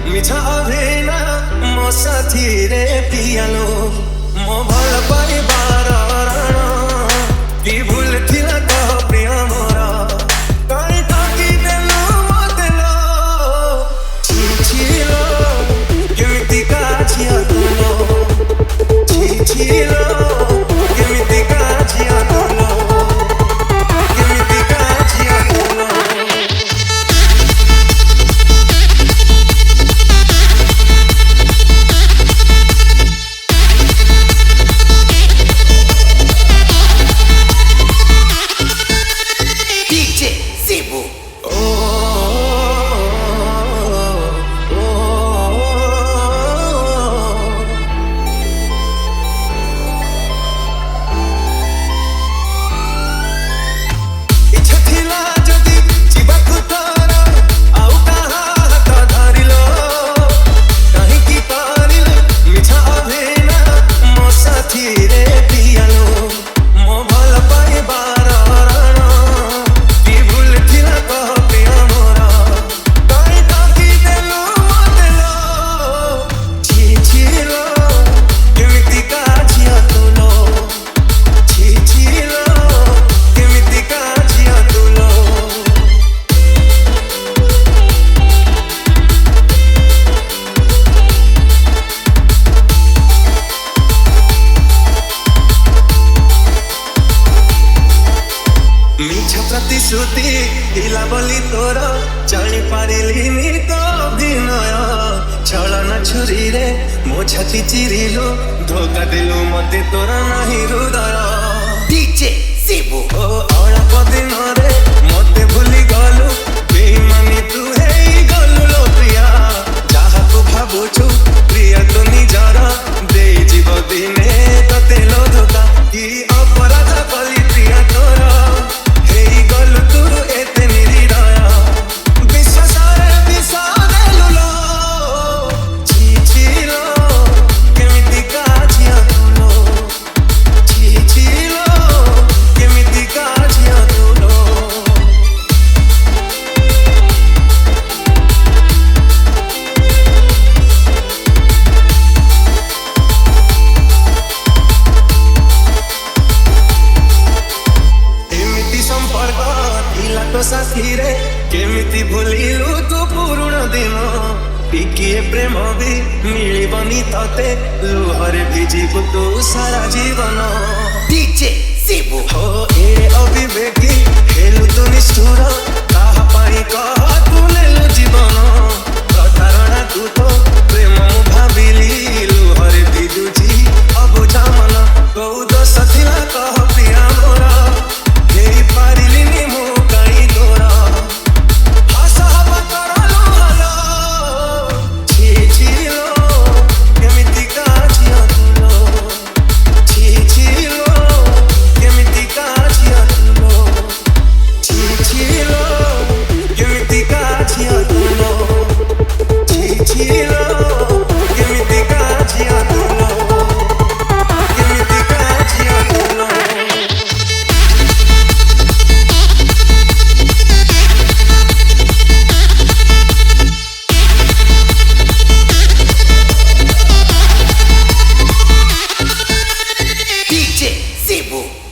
ମିଛ ଅଭିନୟ ମୋ ସାଥିରେ ପିଆଲୋ ମୋ ଭଲ ପାଇବାର ରାଣ କି ଭୁଲ ଥିଲା କହ ପ୍ରିୟ ମୋର କାହିଁ ଠକି ଦେଲୁ ମୋତେ ଲୋ ଛି ଛି ଲୋ କେମିତିକା ଝିଅ ତୁ ଲୋ ଛି ଛି ଲୋ କେମିତିକା ଝିଅ ତୁ ଲୋ କେମିତିକା ଝିଅ ତୁ ଲୋ ପ୍ରତିଶ୍ରୁତି ଥିଲା ବୋଲି ତୋର ଜାଣି ପାରିଲିନି ତ ଅଭିନୟ ଛଳନା ଛୁରୀରେ ମୋ ଛାତି ଚିରିଲୁ ଧୋକା ଦେଲୁ ମୋତେ ତୋର ନାହିଁ ହୃଦୟ DJ ଶିବୁ ଓ ଅଳପ ଦିନରେ ମୋତେ ଭୁଲି ଗଲୁ ବେଇମାନୀ ତୁ ହେଇଗଲୁ ଲୋ ପ୍ରିୟା ଯାହାକୁ ଭାବୁଛୁ ପ୍ରିୟା ତୁ ନିଜର ଦେଇଯିବ ଦିନେ ତତେ ଲୋ ଧୋକା କି ଅପରାଧ କଲି ପ୍ରିୟା ତୋର ଗଲୁ ତୁ ଏତେ ନିରୀଦୟ ବିଶ୍ୱାସରେ ବିଷ ଦେଲୁ ଲୋ ଛି ଛି ଲୋ କେମିତିକା ଝିଅ ତୁ ଲୋ ଛି ଛି ଲୋ କେମିତିକା ଝିଅ ତୁ ଲୋ तो साथीरे केमिति भूलिलु तू पुरुण दिन टिकिए प्रेम भी मिलिबनी तते लुहरे भिजिबु तू सारा जीवन DJ ଶିବୁ हो ए अविवेकी हेलु तू निष्ठुर काहा पाई कह तू नेलु जीवन प्रतारणा तू तो प्रेम भाबिली लुहरे भिजुची अबुझा मन कोउ दोष थिला कह प्रिया मोरा हेई पारिलिनी मु DJ ଶିବୁ